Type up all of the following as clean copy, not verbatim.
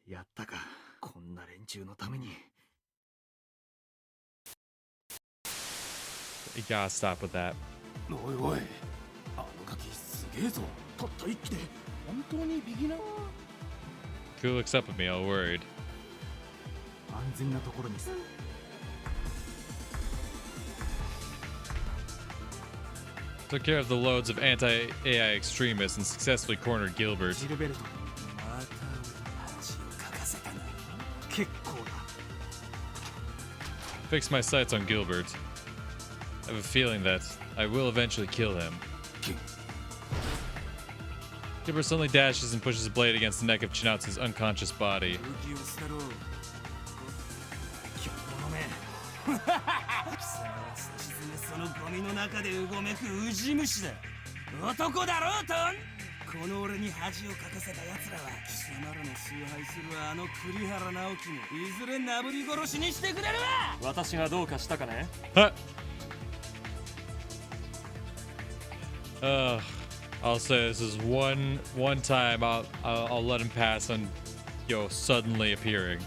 やったか、こんな連中のために。 You gotta stop with that. おいおい、あのガキすげえぞ。たった一気で本当にビギナー。 Who looks up at me all worried? 安全なところにさ。 Took care of the loads of anti-AI extremists and successfully cornered Gilbert. ジルベルト、また恥をかかせたな。結構だ。 Fixed my sights on Gilbert. I have a feeling that I will eventually kill him. Gilbert suddenly dashes and pushes a blade against the neck of Chinatsu's unconscious body. I'll say this is one time I'll let him pass on suddenly appearing.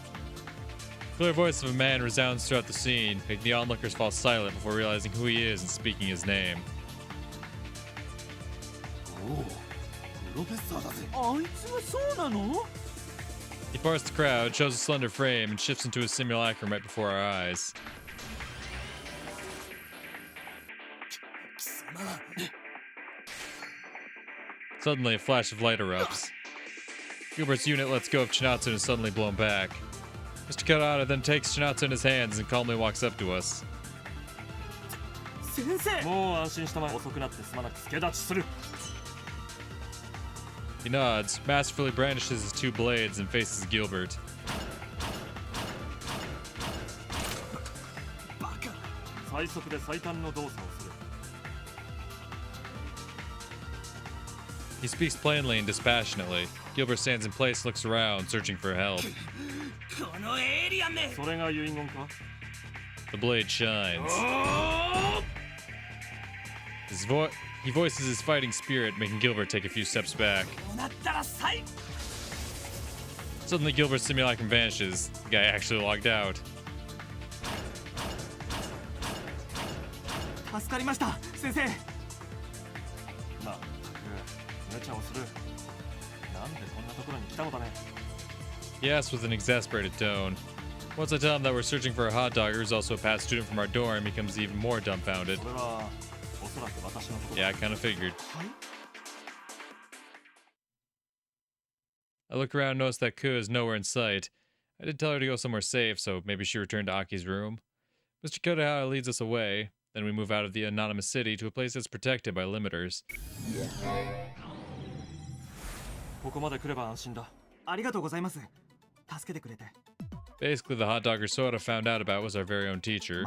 The clear voice of a man resounds throughout the scene, making the onlookers fall silent before realizing who he is and speaking his name. He parts the crowd, shows a slender frame, and shifts into his simulacrum right before our eyes. Suddenly, a flash of light erupts. Gilbert's unit lets go of Chinatsu and is suddenly blown back. Mr. Kodahara then takes Chinatsu in his hands and calmly walks up to us. He nods, masterfully brandishes his two blades, and faces Gilbert. He speaks plainly and dispassionately. Gilbert stands in place, looks around, searching for help. The blade shines. He voices his fighting spirit, making Gilbert take a few steps back. Suddenly, Gilbert's simulacrum vanishes. The guy actually logged out. He asks with an exasperated tone. Once I tell him that we're searching for a hot dogger who's also a past student from our dorm, he becomes even more dumbfounded. Yeah, I kind of figured. I look around and notice that Ku is nowhere in sight. I did tell her to go somewhere safe, so maybe she returned to Aki's room. Mr. Kodahara leads us away. Then we move out of the anonymous city to a place that's protected by limiters. Basically, the hot dogger Sora found out about was our very own teacher.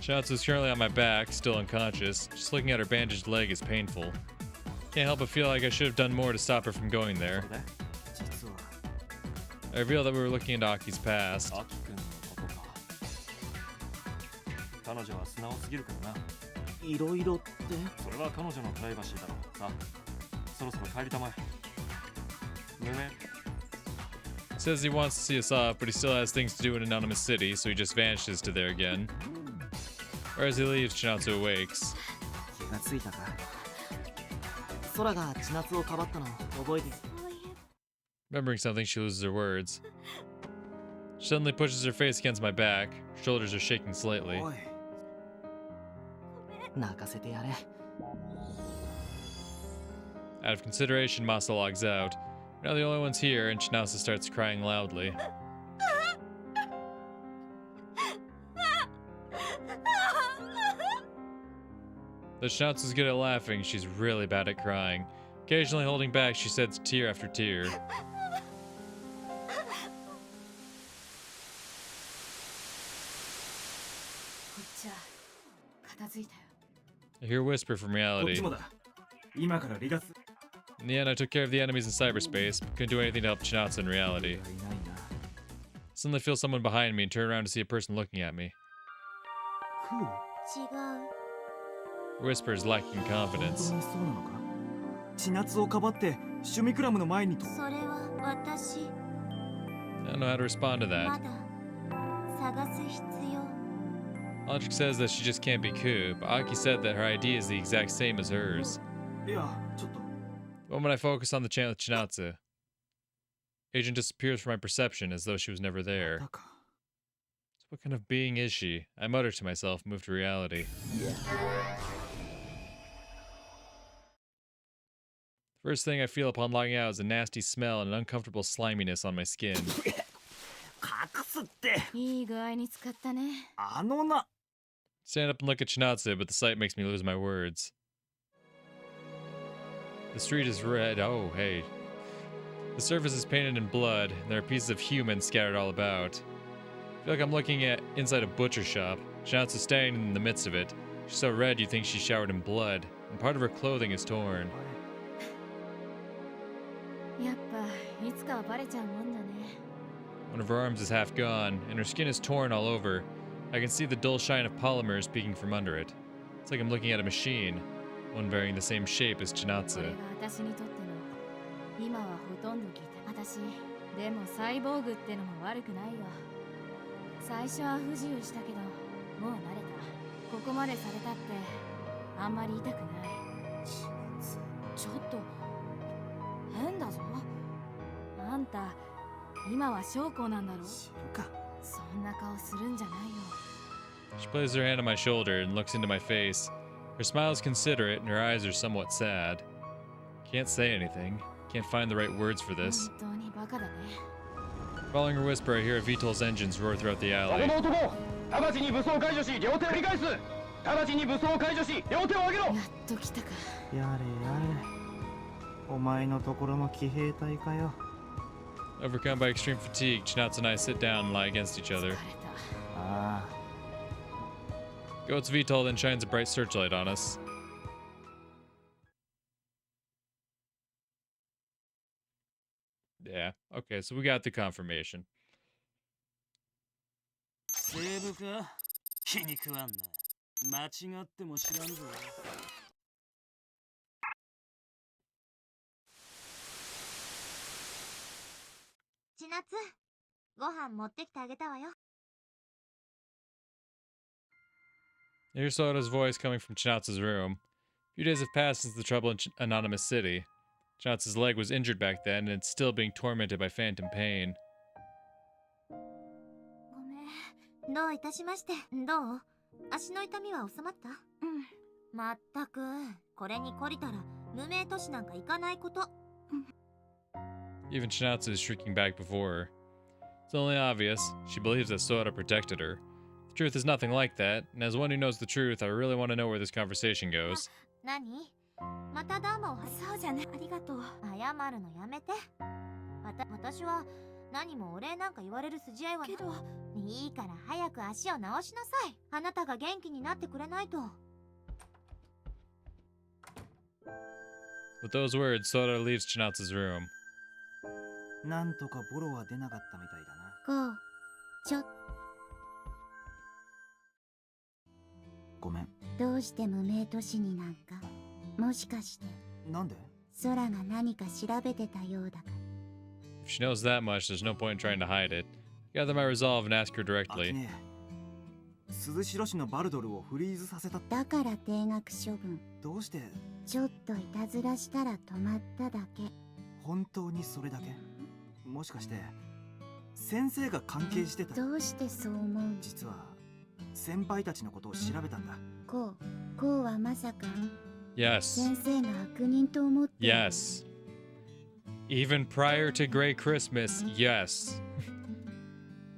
Chinatsu is currently on my back, still unconscious. Just looking at her bandaged leg is painful. Can't help but feel like I should have done more to stop her from going there. I reveal that we were looking into Aki's past. Says he wants to see us off, but he still has things to do in Anonymous City, so he just vanishes to there again. Or as he leaves, Chinatsu awakes. Remembering something, she loses her words. She suddenly pushes her face against my back. Her shoulders are shaking slightly. Out of consideration, Masa logs out. We're now the only ones here, and Chinatsu starts crying loudly. Though Chinatsu's good at laughing, she's really bad at crying. Occasionally holding back, she sheds tear after tear. I hear a whisper from reality. In the end, I took care of the enemies in cyberspace, but couldn't do anything to help Chinatsu in reality. Suddenly feel someone behind me and turn around to see a person looking at me. Whispers lacking confidence. 千夏をかばって趣味クラブの前にと。それは私 I don't know how to respond to ま that. だ探す必要 Baldr says that she just can't be Ku, but Aki said that her ID is the exact same as hers. いや、ちょっと。 The moment I focus on the channel Chinatsu, Agent disappears from my perception as though she was never there. だか。 So what kind of being is she? I mutter to myself, moved to reality. The first thing I feel upon logging out is a nasty smell and an uncomfortable sliminess on my skin. 隠すって。いい具合に使ったね。あのな。 Stand up and look at Chinatsu, but the sight makes me lose my words. The street is red. Oh, hey. The surface is painted in blood, and there are pieces of human scattered all about. I feel like I'm looking at inside a butcher shop. Chinatsu's standing in the midst of it. She's so red you'd think she showered in blood, and part of her clothing is torn. やっぱいつかはバレちゃうもんだね。 One of her arms is half gone, and her skin is torn all over. I can see the dull shine of polymers peeking from under it. It's like I'm looking at a machine, one bearing the same shape as こ Chinatsu. れが私にとっての今はほとんど聞いた。私でもサイボーグってのも悪くないよ。最初は不自由したけどもう慣れた。ここまでされたってあんまり痛くない。ちょっと変だぞ。あんた今は将校なんだろ。知るか。そんな顔するんじゃないよ。 She places her hand on my shoulder and looks into my face. Her smile is considerate and her eyes are somewhat sad. Can't say anything. Can't find the right words for this. 本当にバカだね。 Following her whisper, I hear Vitol's engines roar throughout the alley. この男、直ちに武装解除し両手を振り返す。直ちに武装解除し両手を上げろ。やっと来たか。やれやれ。お前のところの騎兵隊かよ。 Overcome by extreme fatigue, Chinatsu and I sit down and lie against each 疲 other. れた。ああ。 Goat's Vitol then shines a bright searchlight on us. Yeah, okay, so we got the confirmation. セーブか気に食わんな。間違っても知らんぞ。千夏、ご飯持ってきてあげたわよ。 I hear Soda's voice coming from Chinatsu's room. A few days have passed since the trouble in Anonymous City. Chinatsu's leg was injured back then, and it's still being tormented by phantom pain. ごめん。どういたしまして。どう？足の痛みは収まった？うん。まったく、これに懲りたら無名都市なんか行かないこと。 Even Chinatsu is shrieking back before her. It's only obvious. She believes that Soda protected her. The truth is nothing like that, and as one who knows the truth, I really want to know where this conversation goes. 何？またダーマをそうじゃね。ありがとう。謝るのやめて。私は何もお礼なんか言われる筋合いはけど。いいから早く足を直しなさい。あなたが元気になってくれないと。 With those words, Soda leaves Chinatsu's room. なんとかボロは出なかったみたいだな。こう、ちょ。ごめん。どうして無名都市になんか。もしかして。なんで？空が何か調べてたようだから。 If she knows that much, there's no point in trying to hide it. Gather my resolve and ask her あき directly. ねえ。鈴代市のバルドルをフリーズさせた。だから定額処分。どうして？ちょっといたずらしたら止まっただけ。本当にそれだけ？もしかして先生が関係してた？どうしてそう思う？実は先輩たちのことを調べたんだ。こうはまさか Yes. 先生が悪人と思って。 Yes. Even prior to Grey Christmas, yes.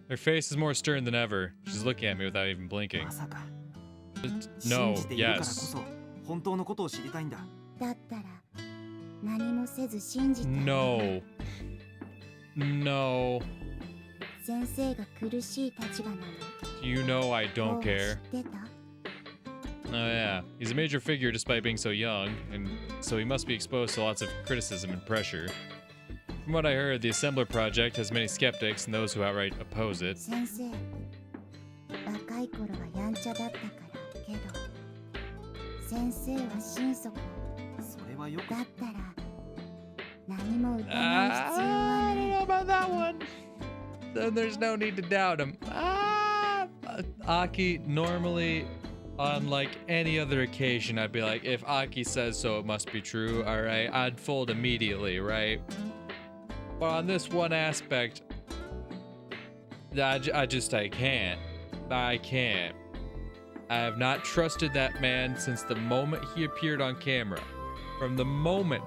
Her face is more stern than ever. She's looking at me without even blinking. まさか。 No, 信じているからこ yes. そ本当のことを知りたいんだ。だったら何もせず信じて。 No. No. 先生が苦しい立場なの。 You know I don't こう care. 知ってた？ Oh yeah, he's a major figure despite being so young, and so he must be exposed to lots of criticism and pressure. From what I heard, the Assembler Project has many skeptics and those who outright oppose it. 先生、若い頃はやんちゃだったからけど、先生は心底それはよくだったら何も疑う必要 I は don't ない know about that one. Then there's no need to doubt him. Aki, normally, on like any other occasion, I'd be like, if Aki says so, it must be true, alright? I'd fold immediately, right? But on this one aspect, I can't. I can't. I have not trusted that man since the moment he appeared on camera. From the moment,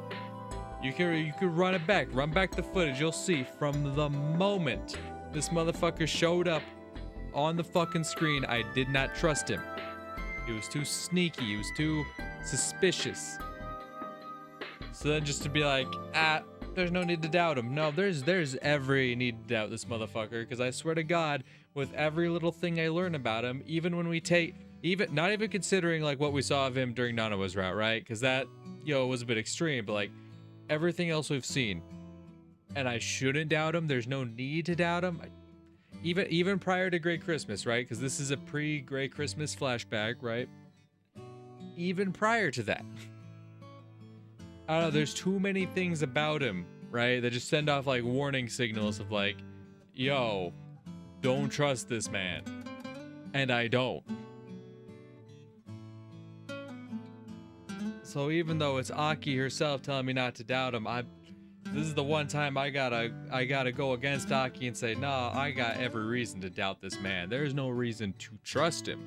you could run it back, run back the footage, you'll see from the moment this motherfucker showed up on the fucking screen, I did not trust him. He was too sneaky, he was too suspicious. So then just to be like, there's no need to doubt him. No, there's every need to doubt this motherfucker, because I swear to God, with every little thing I learn about him, even when we take, not even considering like what we saw of him during Nanawa's route, right? Because that, was a bit extreme, but like everything else we've seen, and I shouldn't doubt him. There's no need to doubt him. Even prior to Great Christmas, right? Because this is a pre-Great Christmas flashback, right? Even prior to that, I don't know, there's too many things about him, right? That just send off like warning signals of like, yo, don't trust this man. And I don't. So even though it's Aki herself telling me not to doubt him, this is the one time I gotta go against Aki and say, nah, I got every reason to doubt this man. There's no reason to trust him.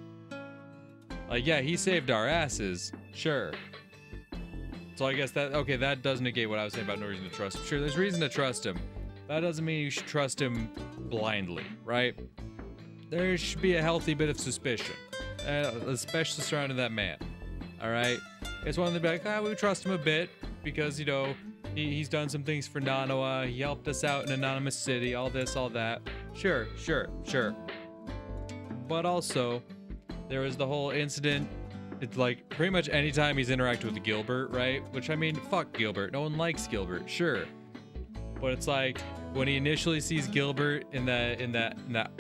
Like, yeah, he saved our asses, sure. So I guess that does negate what I was saying about no reason to trust him. Sure, there's reason to trust him. That doesn't mean you should trust him blindly, right? There should be a healthy bit of suspicion, especially surrounding that man. All right, it's one of the be like, we trust him a bit because he's done some things for Nanawa. He helped us out in Anonymous City. All this, all that. Sure. But also, there was the whole incident. It's like pretty much anytime he's interacted with Gilbert, right? Which I mean, fuck Gilbert. No one likes Gilbert, sure. But it's like when he initially sees Gilbert in that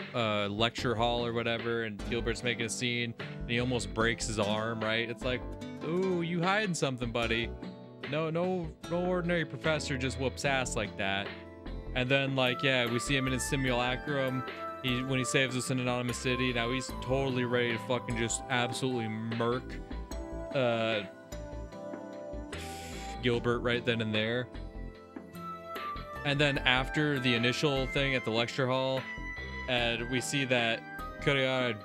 lecture hall or whatever, and Gilbert's making a scene, and he almost breaks his arm, right? It's like, ooh, you hiding something, buddy. No ordinary professor just whoops ass like that. And then like, yeah, we see him in his simulacrum. When he saves us in Anonymous City, now he's totally ready to fucking just absolutely murk Gilbert right then and there. And then after the initial thing at the lecture hall, and we see that Kurihara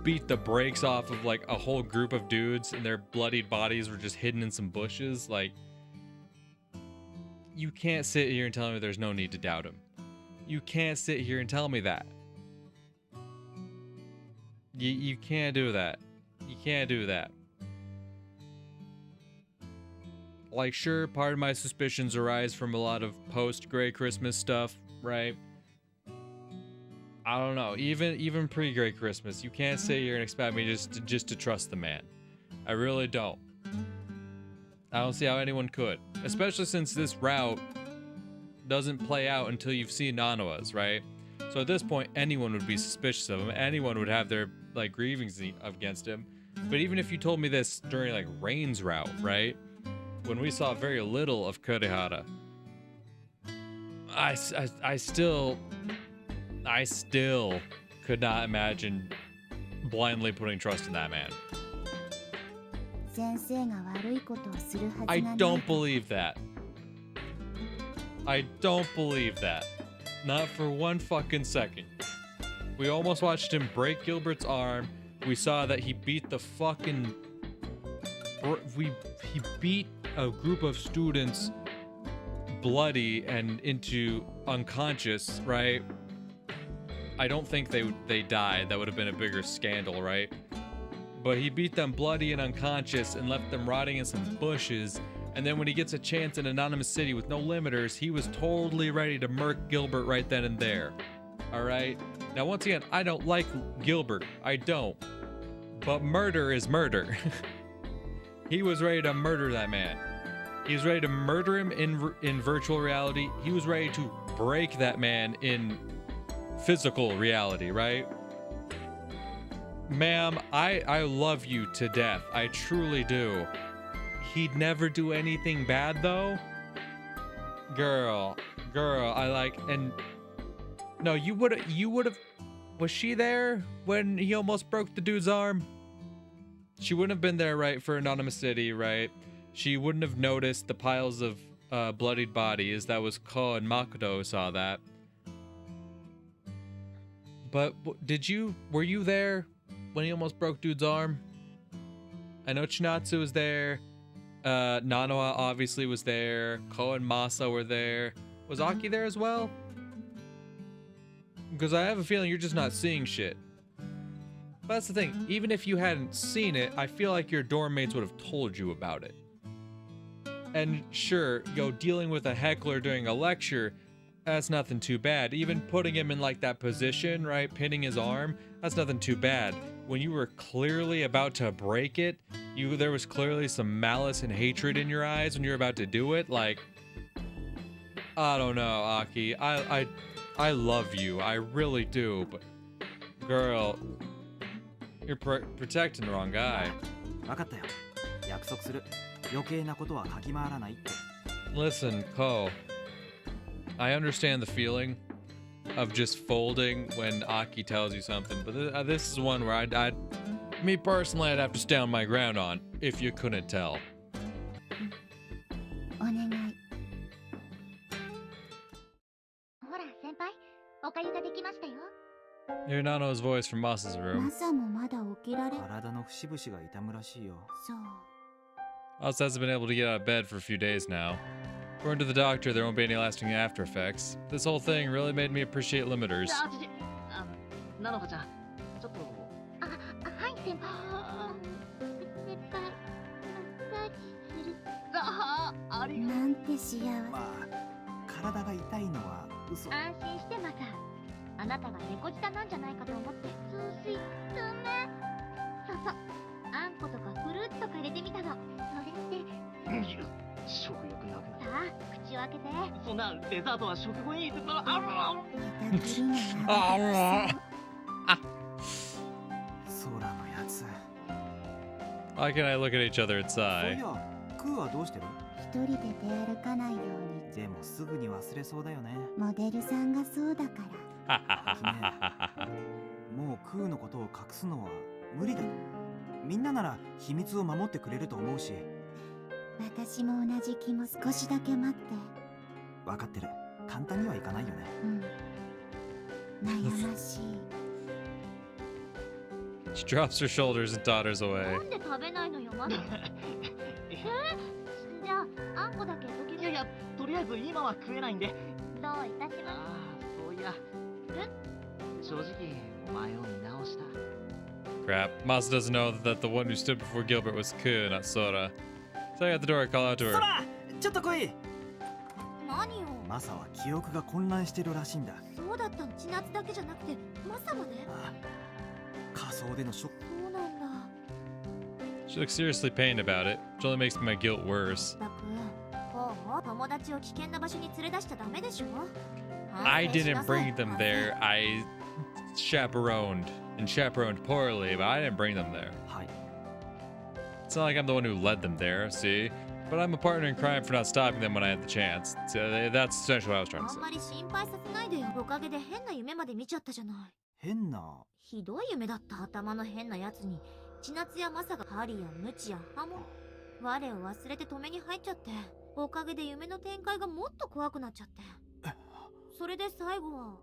beat the brakes off of like a whole group of dudes and their bloodied bodies were just hidden in some bushes. Like, you can't sit here and tell me there's no need to doubt him. You can't sit here and tell me that. You can't do that. You can't do that. Like, sure, part of my suspicions arise from a lot of post-Great Christmas stuff, right? I don't know. Even pre-Great Christmas, you can't sit here and expect me just to trust the man. I really don't. I don't see how anyone could, especially since this route doesn't play out until you've seen Nanawa's, right? So at this point, anyone would be suspicious of him. Anyone would have their like grievings against him. But even if you told me this during like Rain's route, right? When we saw very little of Kurihara, I still could not imagine blindly putting trust in that man. I don't believe that. I don't believe that. Not for one fucking second. We almost watched him break Gilbert's arm. We saw that he beat the fucking... He beat a group of students bloody and into unconscious, right? I don't think they died. That would have been a bigger scandal, right? But he beat them bloody and unconscious and left them rotting in some bushes. And then when he gets a chance in Anonymous City with no limiters, he was totally ready to murk Gilbert right then and there. Alright? Now once again, I don't like Gilbert. I don't. But murder is murder. He was ready to murder that man. He was ready to murder him in virtual reality. He was ready to break that man in physical reality, right? Ma'am, I love you to death. I truly do. He'd never do anything bad though. Girl, I like, and no, you would have, was she there when he almost broke the dude's arm? She wouldn't have been there, right, for Anonymous City, right? She wouldn't have noticed the piles of bloodied bodies. That was Ko and Makoto who saw that. But were you there when he almost broke dude's arm? I know Chinatsu was there. Nanoa obviously was there. Ko and Masa were there. Was Aki there as well? Because I have a feeling you're just not seeing shit. But that's the thing. Even if you hadn't seen it, I feel like your dorm mates would have told you about it. And sure, dealing with a heckler during a lecture, that's nothing too bad. Even putting him in like that position, right, pinning his arm, that's nothing too bad. When you were clearly about to break it, there was clearly some malice and hatred in your eyes when you're about to do it. Like, I don't know, Aki. I love you. I really do. But, girl, you're protecting the wrong guy. 分かったよ。約束する。余計なことはかき回らないって。 Listen, Ko. I understand the feeling of just folding when Aki tells you something, but this is one where me personally, I'd have to stand my ground on if you couldn't tell. お願い。ほら先輩、お粥ができましたよ。 Hear Nano's voice from Masa's room. マサもまだ起きられ。体の節々が痛むらしいよ。そう。Masa hasn't been able to get out of bed for a few days now. According to the doctor, there won't be any lasting after effects. This whole thing really made me appreciate limiters. なのかちゃん、ちょっと。あ、はい先輩。先輩、マッサージする。ありがとう。なんて幸せ。まあ、体が痛いのは嘘。安心してマサ。あなたが猫舌なんじゃないかと思って通水ダメ。そうそう。あんことかフルーツとか入れてみたの。それって。食欲なくなる。さあ、口を開けて。そんなデザートは食後に。ソーラのやつ。 Why can't I look at each other and そうい sigh? や、クーはどうしてる？一人で出歩かないように。でもすぐに忘れそうだよね。モデルさんがそうだから。もうクーのことを隠すのは無理だ。みんななら秘密を守ってくれると思うし。私も同じ気も少しだけ待って。分かってる。簡単にはいかないよね。うん。悩ましい。She drops her shoulders and totters な away. んで食べないのよマサ。じゃあ、あんこだけ時々。いやいや、とりあえず今は食えないんで。どういたしまああ、そういや。正直、お前を見直した。 Crap. Masa doesn't know that the one who stood before Gilbert was Ku, not Sora. So I got the door, I call out to ソ her. ラ、ちょっと来い。何よ。マサは記憶が混乱してるらしいんだ。そうだったの。千夏だけじゃなくてマサまで。ああ、仮想でのショック。そうなんだ。 She looks seriously pained about it, which only makes my guilt worse. たく、こう友達を危険な場所に連れ出しちゃダメでしょ。 I didn't bring them there. I chaperoned poorly, but I didn't bring them there. はい。 It's not like I'm the one who led them there, see? But I'm a partner in crime for not stopping them when I had the chance. So that's essentially what I was trying to あん say. まり心配させないでよ。おかげで変な夢まで見ちゃったじゃない。変な。ひどい夢だった。頭の変なやつに千夏やマサが針やムチや刃物。我を忘れて止めに入っちゃって。おかげで夢の展開がもっと怖くなっちゃって。それで最後は。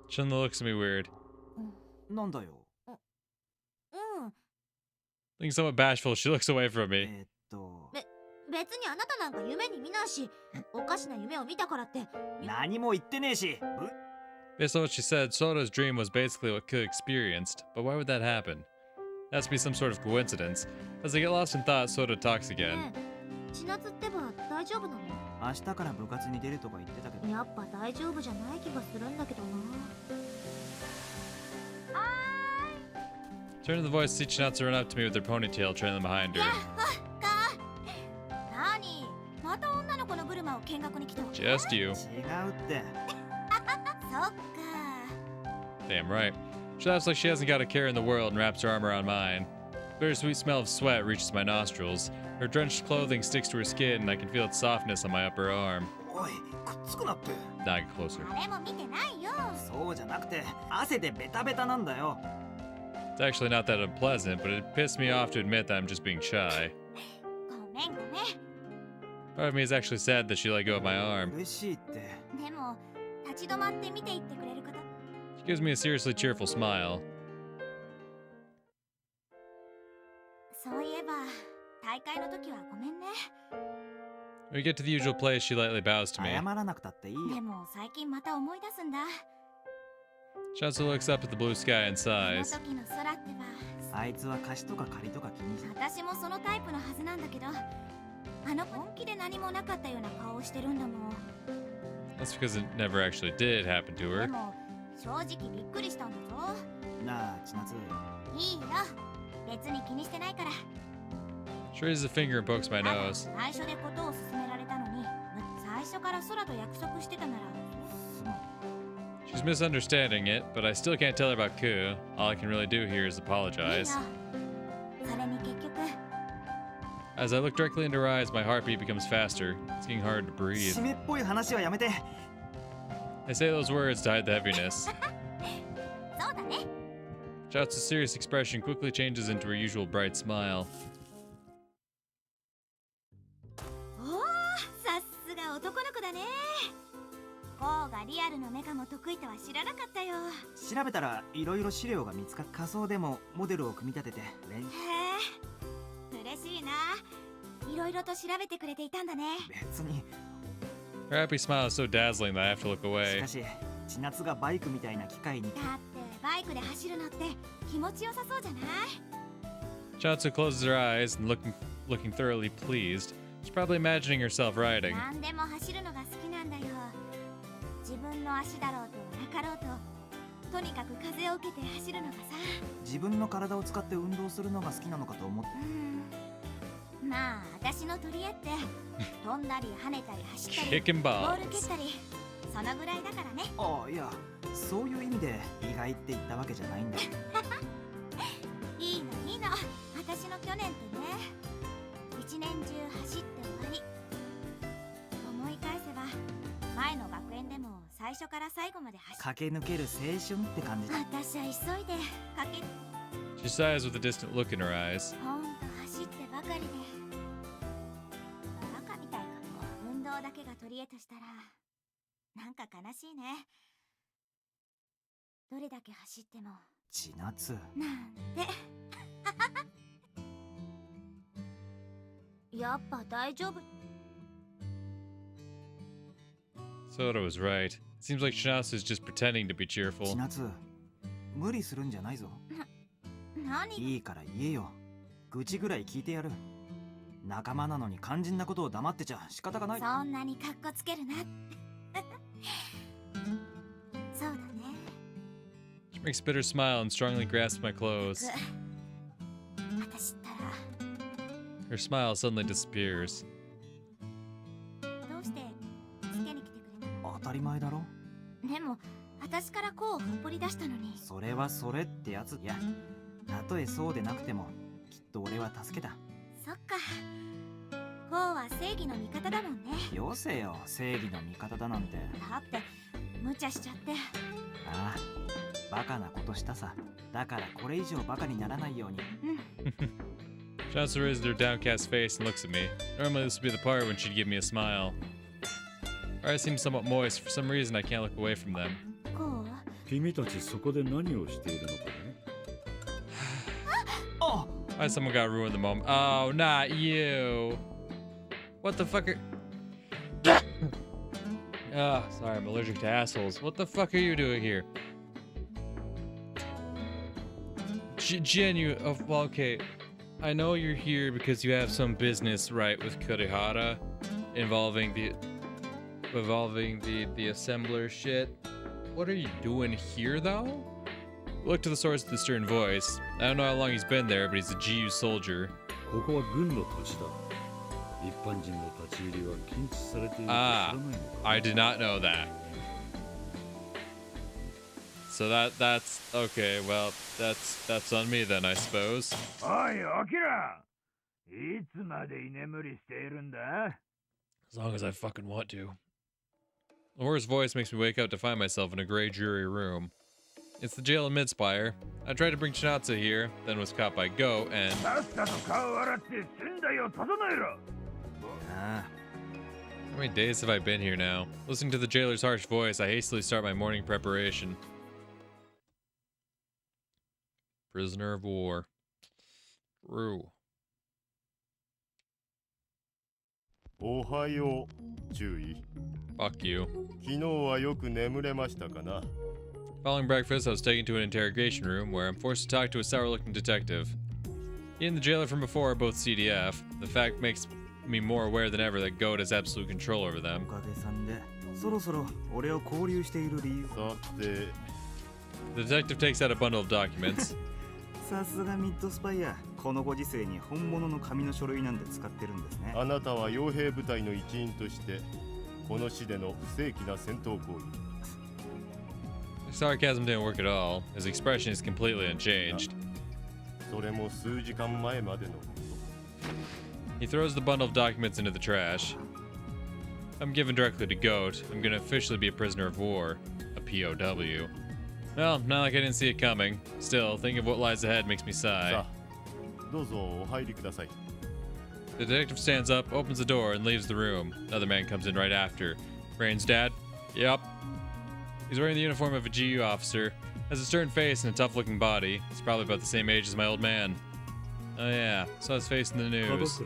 Chun looks at me weird. なんだよ。うん。 Looking somewhat bashful, she looks away from me. 別にあなたなんか夢に見ないし、おかしな夢を見たからって。何も言ってねえし。 Based on what she said, Soda's dream was basically what Ku experienced. But why would that happen? It has to be some sort of coincidence. As I get lost in thought, Soda talks again. ねえ、千夏ってば大丈夫なの？明日から部活に出るとか言ってたけど。やっぱ大丈夫じゃない気がするんだけどな。Turning the voice, see Chinatsu run up to me with her ponytail trailing behind her. 何？また女の子のブルマを見学に来たわけ？ Just you. 違うって。そっか。 Damn right. She laughs like she hasn't got a care in the world and wraps her arm around mine. The bittersweet smell of sweat reaches my nostrils. Her drenched clothing sticks to her skin, and I can feel its softness on my upper arm. おい、くっつくなって。 Now I get closer. あれも見てないよ。そうじゃなくて、汗でベタベタなんだよ。It's actually not that unpleasant, but it pissed me off to admit that I'm just being shy. ごめんごめん。 Part of me is actually sad that she let go of my arm. 嬉しいって。でも立ち止まって見ていってくれること。 She gives me a seriously cheerful smile. そういえば大会の時はごめんね。 When we get to the usual place, she lightly bows to me. 謝らなくたっていいよ。でも最近また思い出すんだ。 Shansu looks up at the blue sky and その sighs. 時の空ってば。あいつは貸しとか借りとか気にして。私もそのタイプのはずなんだけど、あの本気で何もなかったような顔をしてるんだもん。 That's because it never actually did happen to で her. も正直びっくりしたんだぞ。なあ、千夏。いいよ。別に気にしてないから。 She raises a finger and pokes my ただ nose. 最初でことを勧められたのに、最初から空と約束してたなら。すまん。 She's misunderstanding it, but I still can't tell her about Ku. All I can really do here is いい apologize. よ。それに結局。 As I look directly into her eyes, my heartbeat becomes faster. It's getting hard to breathe. 締めっぽい話はやめて。 I say those words to hide the heaviness. そうだね。 Shout's serious expression quickly changes into her usual bright smile. おお、さすが男の子だね。こうがリアルのメカも得意とは知らなかったよ。調べたらいろいろ資料が見つかっ仮想でもモデルを組み立てて練へえ、嬉しいな。いろいろと調べてくれていたんだね。別に。 Her happy smile is so dazzling that I have to look し away. かし千夏がバイクみたいな機械に。だってバイクで走るのって気持ちよさそうじゃない？ Shatsu closes her eyes and looking thoroughly pleased. She's probably imagining herself riding. 何でも走るのが好きなんだよ。自分の足だろうとなかろうと、とにかく風を受けて走るのがさ。自分の体を使って運動するのが好きなのかと思って。まあ私の取り柄って飛んだり跳ねたり走ったり Kicking ボール balls. 蹴ったり、そのぐらいだからね。ああ、いや、そういう意味で意外って言ったわけじゃないんだ。いいのいいの。私の去年ってね、一年中走って終わり。思い返せば前の学園でも最初から最後まで走っ駆け抜ける青春って感じだ。私は急いで駆け She sighs with a distant look in her eyes. ほんと走ってばかりでバカみたいかも。運動だけが取り柄としたらなんか悲しいね。どれだけ走っても千夏。なんてやっぱ大丈夫。 Soda was right. It seems like Shinasu is just pretending to be cheerful. 千夏、無理するんじゃないぞ。何？いいから言えよ。愚痴ぐらい聞いてやる。仲間なのに肝心なことを黙ってちゃ仕方がない。そんなにカッコつけるな。そうだね。 She makes a bitter smile and strongly grasps my clothes. 私ったら Her smile suddenly disappears. どうして助けに来てくれたの？当たり前だろ。でも私からこうをほっぽり出したのに。それはそれってやつ。いや、たとえそうでなくてもきっと俺は助けた。そっか。こうは正義の味方だもんね。よせよ、正義の味方だなんて。だって無茶しちゃって。ああ、バカなことしたさ。だからこれ以上バカにならないように。Shinasu raises her downcast face and looks at me. Normally this would be the part when she'd give me a smile. Her eyes seem somewhat moist. For some reason I can't look away from them. こう君たちそこで何をしているのかね。あ Why someone got ruined the moment? Oh, not you. What the fuck are... Ah, sorry, I'm allergic to assholes. What the fuck are you doing here? Genuine. Oh, well, okay. I know you're here because you have some business, right, with Kurihara involving the assembler shit. What are you doing here, though? Look to the source of the stern voice. I don't know how long he's been there, but he's a GU soldier. ここは軍の土地だ。一般人の立ち入りは禁止されていると知らないのか。 I did not know that. so that's okay. Well, that's on me then, I suppose. おい、アキラ。いつまで居眠りしているんだ? As long as I fucking want to. Laura's voice makes me wake up to find myself in a gray, dreary room. It's the jail in Midspire. I tried to bring Chinatsu here, then was caught by Go, and... さっさと顔洗って寝台を整えろ。How many days have I been here now? Listening to the jailer's harsh voice, I hastily start my morning preparation. Prisoner of war. True. おはよう、注意。 Fuck you. 昨日はよく眠れましたかな? Following breakfast, I was taken to an interrogation room where I'm forced to talk to a sour-looking detective. He and the jailer from before are both CDF. The fact makes me more aware than ever that Goat has absolute control over them. おかげさんでそろそろ俺を勾留している理由。さて、 The detective takes out a bundle of documents. さすがミッドスパイア。このご時世に本物の紙の書類なんで使ってるんですね。あなたは傭兵部隊の一員としてこの市での不正規な戦闘行為。 Sarcasm didn't work at all. His expression is completely unchanged. それも数時間前までの。 He throws the bundle of documents into the trash. If I'm given directly to Goat, I'm gonna officially be a prisoner of war. A POW. Well, not like I didn't see it coming. Still, thinking of what lies ahead makes me sigh. さあ、どうぞお入りください。 The detective stands up, opens the door, and leaves the room. Another man comes in right after. Rain's dad? Yep. He's wearing the uniform of a GU officer, has a stern face and a tough-looking body. He's probably about the same age as my old man. Oh yeah, saw his face in the news.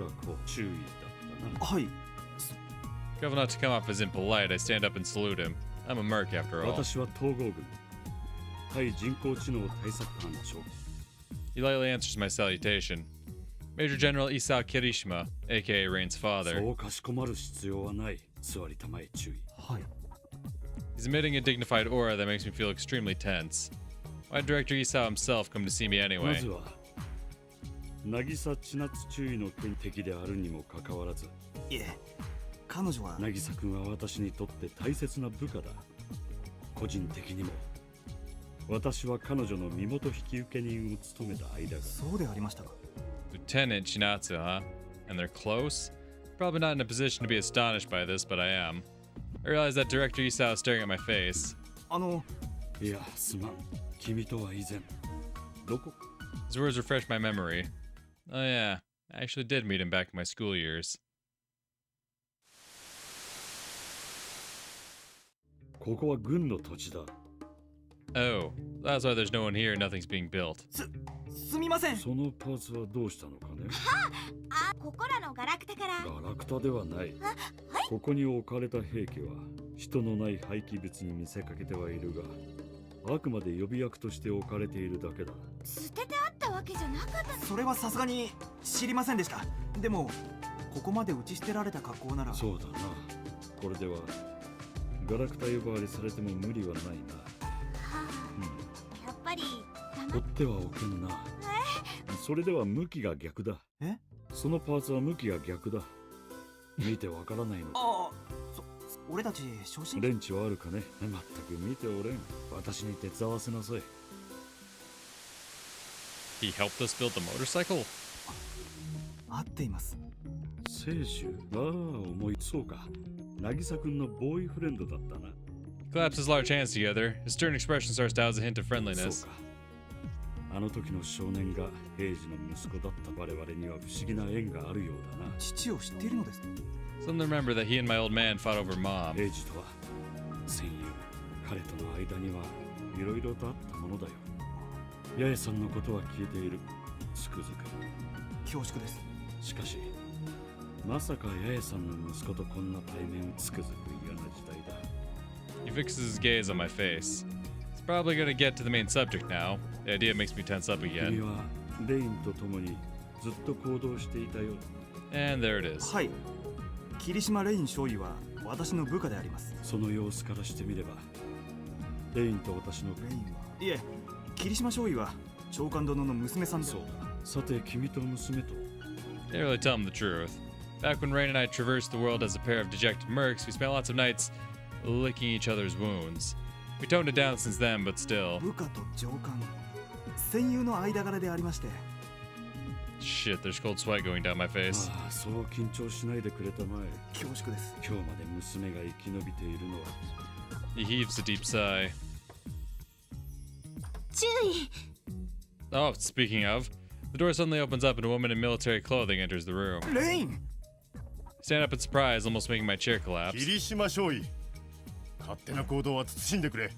注意だったな。はい。 Careful not to come off as impolite, I stand up and salute him. I'm a merc after all. 私は統合軍対人工知能対策班長。 He lightly answers my salutation. Major General Isao Kirishima, aka Rain's father. そうかしこまる必要はない。座りたまえ注意。はい。 He's emitting a dignified aura that makes me feel extremely tense. Why'd Director Isao himself come to see me ま anyway? ずは渚千夏注意の天敵であるにもかかわらず、いえ、彼女は渚君は私にとって大切な部下だ。個人的にも私は彼女の身元引受人を務めた間が。そうでありましたか。 Lieutenant Shinatsu, huh? And they're close? Probably not in a position to be astonished by this, but I am. I realize that Director Isao is staring at my face. いや、すまん。君とは以前どこ？ His words refresh my memory. Oh yeah, I actually did meet him back in my school years. ここは軍の土地だ。 Oh, that's why there's no one here, nothing's being built. すみません。そのパーツはどうしたのかね？あ、ここらのガラクタから。ガラクタではない。ここに置かれた兵器は人のない廃棄物に見せかけてはいるが、あくまで予備役として置かれているだけだ。捨ててあったわけじゃなかったの。それはさすがに知りませんでした。でもここまで打ち捨てられた格好なら。そうだな。これではガラクタ呼ばわりされても無理はないな。はあ、やっぱり放ってはおけんな。それでは向きが逆だ。え？そのパーツは向きが逆だ。見てわからないのか。ああ、俺たち初心。レンチはあるかね。まったく見ておれん。私に手伝わせなさい。He helped us build the motorcycle? 合っています。清舟？ああ、思いそうか。渚君のボーイフレンドだったな。He claps his large hands together. His stern expression starts to house a hint of そう friendliness. か。あの時の少年が平次の息子だった我々には不思議な縁があるようだな。父を知っているのです。 Some remember that he and my old man fought over mom. 平次とは戦友。彼との間にはいろいろとあったものだよ。八重さんのことは聞いている。つくづく。恐縮です。しかし、まさか八重さんの息子とこんな対面つくづく嫌な時代だ。 He fixes his gaze on my face. He's probably gonna get to the main subject now. The idea makes me tense up 君 again. はレインと共にずっと行動していたようだ。 And there it is. はい。霧島レイン少尉は私の部下であります。その様子からしてみれば、レインと私のレインは。いえ、霧島少尉は長官殿の娘さんで。そうだ。さて、君と娘と。 They really tell him the truth. Back when Rain and I traversed the world as a pair of dejected mercs, we spent lots of nights licking each other's wounds. We toned it down since then, but still. 部下と上官戦友の間柄でありまして。 Shit, there's cold sweat going down my face. ああ、そう緊張しないでくれたまえ。恐縮です。今日まで娘が生き延びているのは。 He heaves a deep sigh. 注意。 Oh, speaking of, the door suddenly opens up and a woman in military clothing enters the room. レイン Stand up in surprise, almost making my chair collapse. 霧島少尉、勝手な行動は慎んでくれ。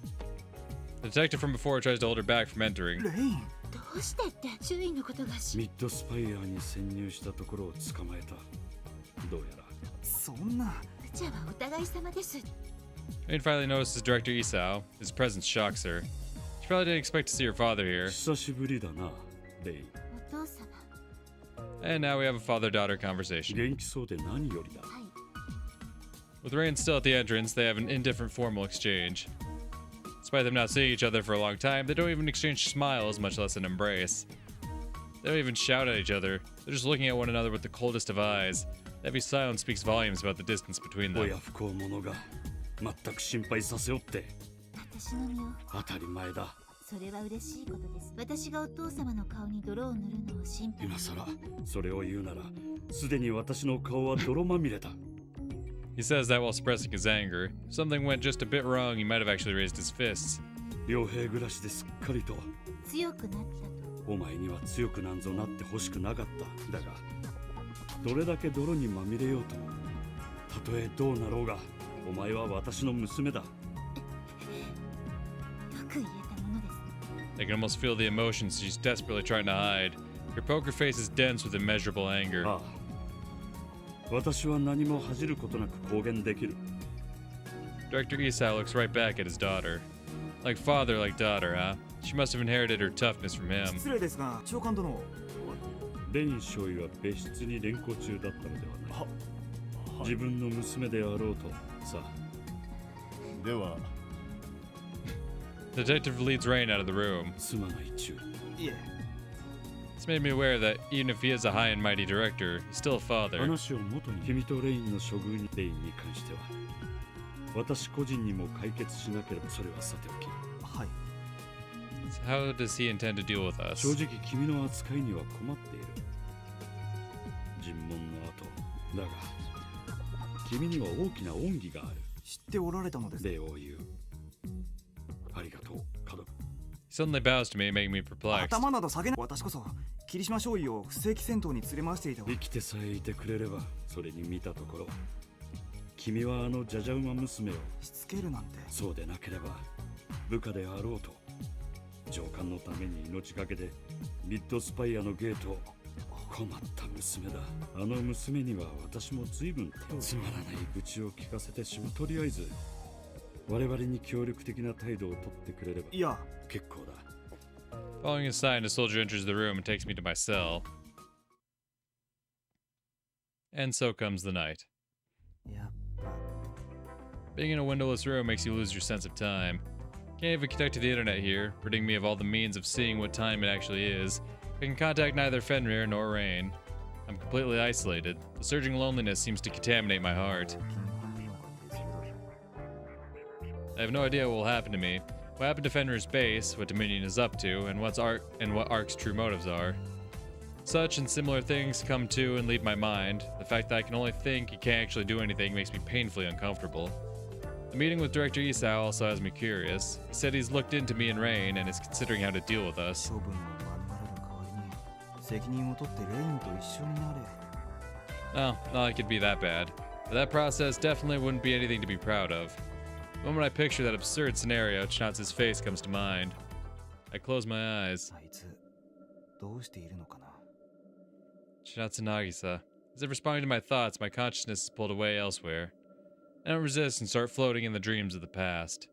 The detective from before tries to hold her back from entering. レインどうしてって周囲のことがミッドスパイアに潜入したところを捕まえた。どうやら。そんな。じゃあお互い様です。 Rain finally notices Director Isao. His presence shocks her. She probably didn't expect to see her father here. 久しぶりだな、レイン。お父様。 And now we have a father-daughter conversation. 元気そうで何よりだ。はい。 With Rain still at the entrance, they have an indifferent formal exchange. Despite them not seeing each other for a long time, they don't even exchange smiles, much less an embrace. They don't even shout at each other. They're just looking at one another with the coldest of eyes. That heavy silence speaks volumes about the distance between them. 親不孝者が全く心配させよって。私の身を。当たり前だ。それは嬉しいことです。私がお父様の顔に泥を塗るのを心配。今さらそれを言うなら、すでに私の顔は泥まみれだ。He says that while suppressing his anger. If something went just a bit wrong, he might have actually raised his fists. 傭兵暮らしですっかりと。強くなったと。お前には強くなんぞなってほしくなかった。だが、どれだけ泥にまみれようと、たとえどうなろうが、お前は私の娘だ。よく言えたものです。 I can almost feel the emotions she's desperately trying to hide. Her poker face is dense with immeasurable anger. ああ、私は何も恥じることなく公言できる。Director Isao looks right back at his daughter. Like father, like daughter, huh? She must have inherited her toughness from him. 失礼ですが、長官殿。レイン少尉は別室に連行中だったのではない。は自分の娘であろうとさ。では、 The detective leads Rain out of the room. すまない注意。いえ。 It's made me aware that even if he is a high and mighty director, he's still a father. 話を元に君とレインの処遇にレインに関しては私個人にも解決しなければそれはさておき。はい。 So how does he intend to deal with us? 正直君の扱いには困っている。尋問の後だが君には大きな恩義がある。知っておられたのです。礼を言う。ありがとう、家族。 He suddenly bows to me, making me perplexed. 頭など下げない。私こそ霧島少尉を不正規戦闘に連れ回していたわ。生きてさえいてくれればそれに見たところ君はあのじゃじゃ馬娘をしつけるなんて。そうでなければ部下であろうと上官のために命がけでミッドスパイアのゲートを。困った娘だ。あの娘には私も随分手をつまらない愚痴を聞かせてしまう。とりあえず我々に協力的な態度をとってくれればいや、結構だ。 Following his sign, a soldier enters the room and takes me to my cell. And so comes the night. やっぱ。 Being in a windowless room makes you lose your sense of time. Can't even connect to the internet here, ridding me of all the means of seeing what time it actually is. I can contact neither Fenrir nor Rain. I'm completely isolated. The surging loneliness seems to contaminate my heart. I have no idea what will happen to me, what happened to Fenrir's base, what Dominion is up to, and what Ark's true motives are. Such and similar things come to and leave my mind. The fact that I can only think and can't actually do anything makes me painfully uncomfortable. The meeting with Director Isao also has me curious. He said he's looked into me and Rain and is considering how to deal with us. 処分を免れる代わりに責任を取ってレインと一緒になれ。 Oh, not like it'd be that bad. But that process definitely wouldn't be anything to be proud of. The moment I picture that absurd scenario, Chinatsu's face comes to mind. I close my eyes. あいつどうしているのかな。 Chinatsu Nagisa. As if responding to my thoughts, my consciousness is pulled away elsewhere. I don't resist and start floating in the dreams of the past.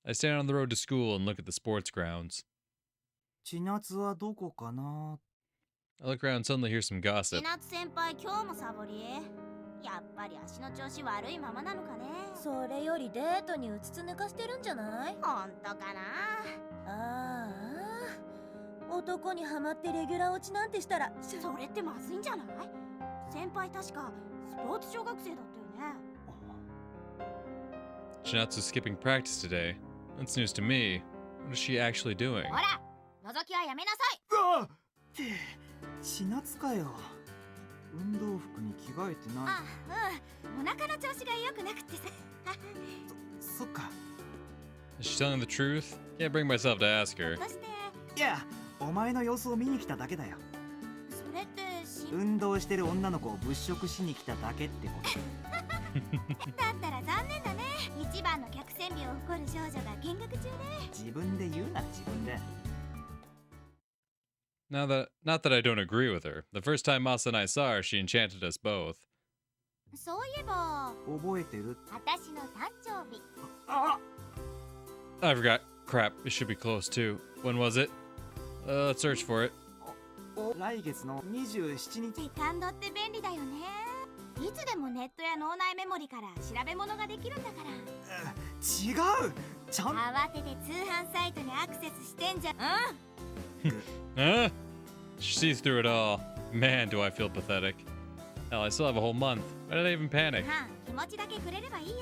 I stand on the road to school and look at the sports grounds. 千夏はどこかな。 I look around and suddenly hear some 千 gossip. 夏先輩今日もサボり。やっぱり足の調子悪いままなのかね。それよりデートにうつつ抜かしてるんじゃない？本当かな。ああ、男にハマってレギュラー落ちなんてしたらそれってまずいんじゃない？先輩確かスポーツ小学生だったよね。 Shinatsu's skipping practice today. That's news to me. What is she actually doing? ほら覗きはやめなさい。うわっ千夏かよ。運動服に着替えてない。あ、うん、お腹の調子が良くなくてさ。そっか。 Is she telling the truth? Can't bring myself to ask her. そしていや、お前の様子を見に来ただけだよ。それって運動してる女の子を物色しに来ただけってこと。だったら残念だね。一番の客船美を誇る少女が見学中で。自分で言うなら自分で。Not that I don't agree with her. The first time Masa and I saw her, she enchanted us both. そういえば覚えてる？私の誕生日。あ、 I forgot. Crap, it should be close too. When was it? Let's search for it. 来月の27日。セカンドって便利だよね。いつでもネットや脳内メモリから調べ物ができるんだから。違う。ちゃん。慌てて通販サイトにアクセスしてんじゃん。Huh? She sees through it all. Man, do I feel pathetic. Hell, I still have a whole month. Why did I even panic? 気持ちだけくれればいいよ。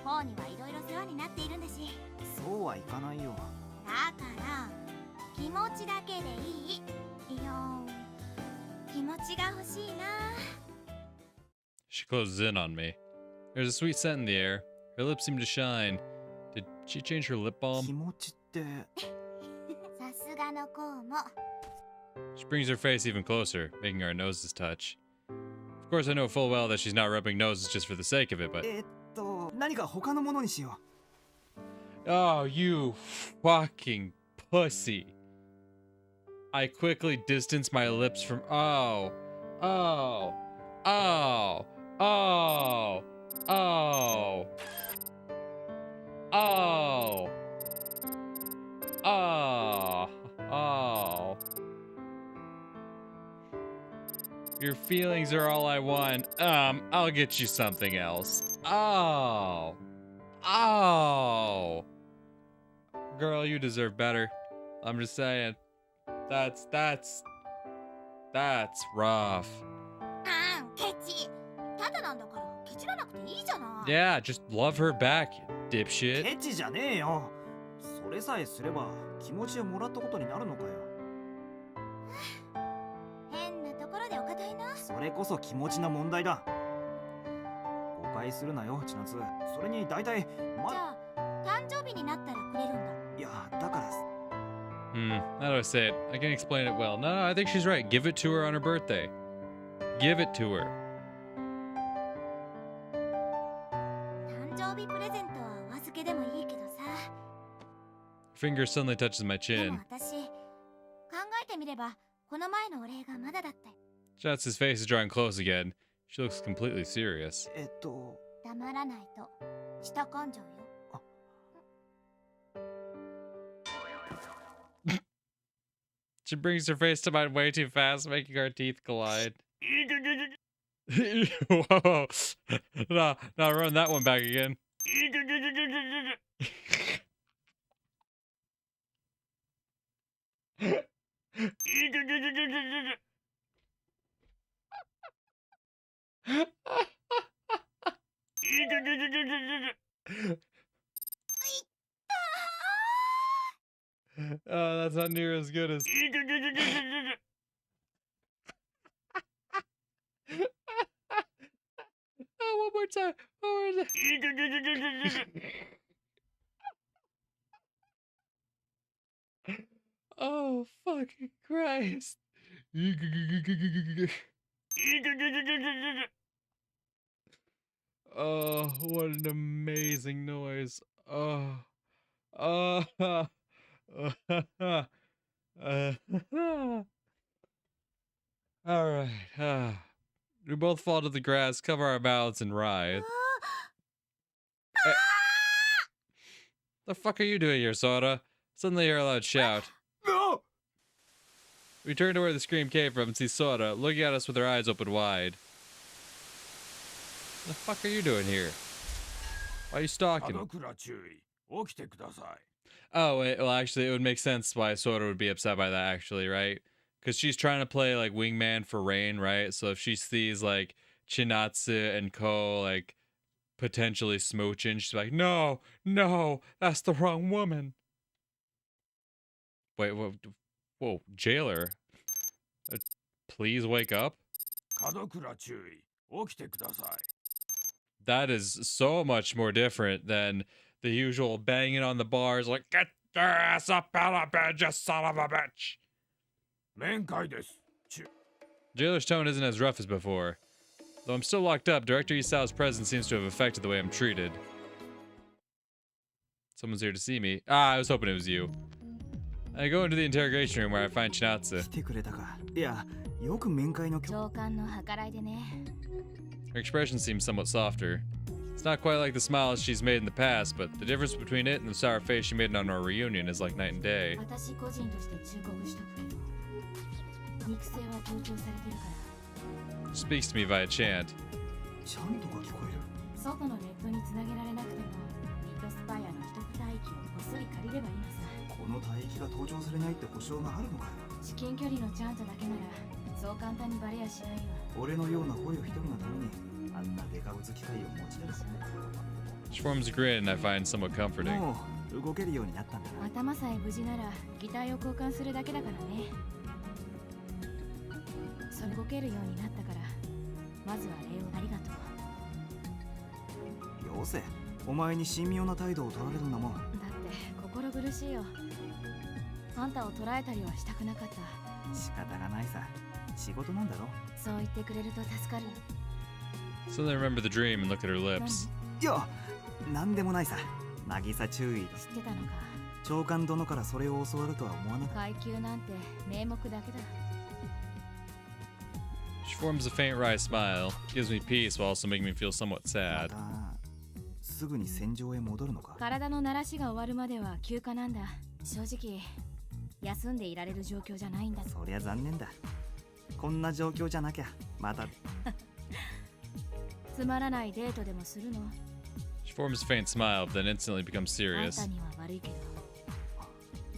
方にはいろいろ世話になっているんだし。そうはいかないよ。だから気持ちだけでいい。いや、気持ちが欲しいな。 She closes in on me. There's a sweet scent in the air. Her lips seem to shine. Did she change her lip 気 balm? 持ちって。さすがの子も。 She brings her face even closer, making our noses touch. Of course, I know full well that she's not rubbing noses just for the sake of it, but... 何か他のものにしよう。Oh, you fucking pussy. I quickly distance my lips from... Oh. Oh. Oh. Oh. Oh. Oh. Oh. Oh. Your feelings are all I want. I'll get you something else. Oh. Oh. Girl, you deserve better. I'm just saying. That's rough. Yeah, just love her back, you dipshit. ケチじゃねえよ。それさえすれば気持ちをもらったことになるのかよ。変なところでお堅いな。それこそ気持ちの問題だ。誤解するなよ、千夏。それに大体じゃあ誕生日になったらくれるんだ。いや、だから。How do I say it? I can't explain it well. No, I think she's right. Give it to her on her birthday. Give it to her. 誕生日プレゼントはお預けでもいいけどさ。Finger suddenly touches my でも chin. 私、考えてみれば、この前のお礼がまだだった。Jats's face is drawing close again. She looks completely serious. 黙らないと、下感情よ。She brings her face to mine way too fast, making our teeth collide. Whoa. No, run that one back again. Oh, that's not near as good as. Oh, one more time. Oh, fucking Christ. Oh, what an amazing noise. Oh. Oh. All right. We both fall to the grass, cover our mouths, and writhe. The fuck are you doing here, Sora? Suddenly hear a loud shout. No! We turn to where the scream came from and see Sora looking at us with her eyes open wide. What the fuck are you doing here? Why are you stalking? Oh, wait, well, actually, it would make sense why Sora would be upset by that, actually, right? Because she's trying to play, like, wingman for Rain, right? So if she sees, like, Chinatsu and Ko, like, potentially smooching, she's like, no, no, that's the wrong woman. Wait, whoa, jailer. Please wake up? 門倉注意起きてください That is so much more different than the usual banging on the bars, like, get your ass up out of bed, you son of a bitch. 面会です Jailer's tone isn't as rough as before. Though I'm still locked up, Director Isao's presence seems to have affected the way I'm treated. Someone's here to see me. Ah, I was hoping it was you. I go into the interrogation room where I find Chinatsu. 来てくれたか。いや、よく面会の上官の計らいでね。 Her expression seems somewhat softer. It's not quite like the smiles she's made in the past, but the difference between it and the sour face she made on our reunion is like night and day. 私個人として忠告しとくけど、肉声は強調されてるから。 Speaks to me via chant. ちゃんとが聞こえる。外のネットにつなげられなくても、ミッドスパイアの一区帯域をこっそり借りればいいのさ。この帯域が登場されないって保証があるのかよ。至近距離のチャントだけなら、そう簡単にバレやしないよ。俺のような捕虜一人のためにあんなデカブツ機械を持ち出す。 She forms a grin I find somewhat comforting. もう動けるようになったんだな。頭さえ無事なら擬態を交換するだけだからね。それ動けるようになったから、まずは礼をありがとう。よせ、お前に神妙な態度を取られるのも。だって心苦しいよ。あんたを捕らえたりはしたくなかった。仕方がないさ。仕事なんだろ。そう言ってくれると助かる。 Suddenly I remember the dream and looked at her lips. いや、なんでもないさ。渚注意。知ってたのか。長官殿からそれを教わるとは思わなかった。階級なんて名目だけだ。 She forms a faint wry smile, gives me peace while also making me feel somewhat ま sad. たすぐに戦場へ戻るのか。体の慣らしが終わるまでは休暇なんだ。正直休んでいられる状況じゃないんだ。そりゃ残念だ。こんな状況じゃなきゃまた。つまらないデートでもするの？ She forms a faint smile, but then instantly becomes あん serious. たには悪いけど。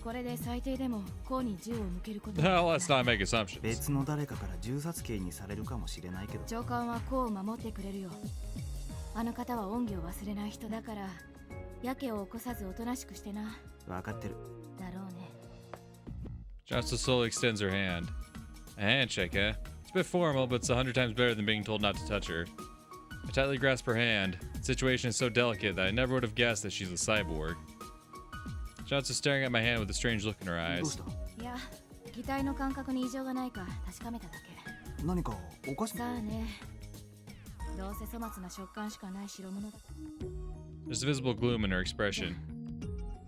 これで最低でもコウに銃を向けること。 Well, let's not make assumptions. 別の誰かから銃殺刑にされるかもしれないけど。長官はコウを守ってくれるよ。あの方は恩義を忘れない人だから、やけを起こさずおとなしくしてな。分かってる。だろうね。 Johnson slowly extends her hand. A handshake, eh? It's a bit formal, but it's 100 times better than being told not to touch her. I tightly grasp her hand. The situation is so delicate that I never would have guessed that she's a cyborg. Johnson's staring at my hand with a strange look in her どう eyes. した？いや、擬態の感覚に異常がないか確かめただけ。何かおかしい。さあね。どうせ粗末な食感しかない代物だ。 There's a visible gloom in her expression.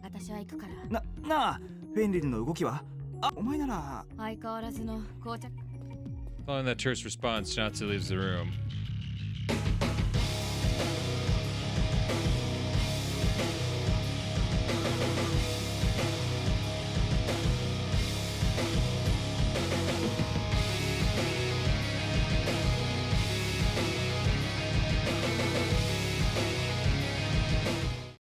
私は行くから。なあ、フェンリルの動きは？あ、お前なら。相変わらずの紅茶。Following that terse response, Shinatsu leaves the room.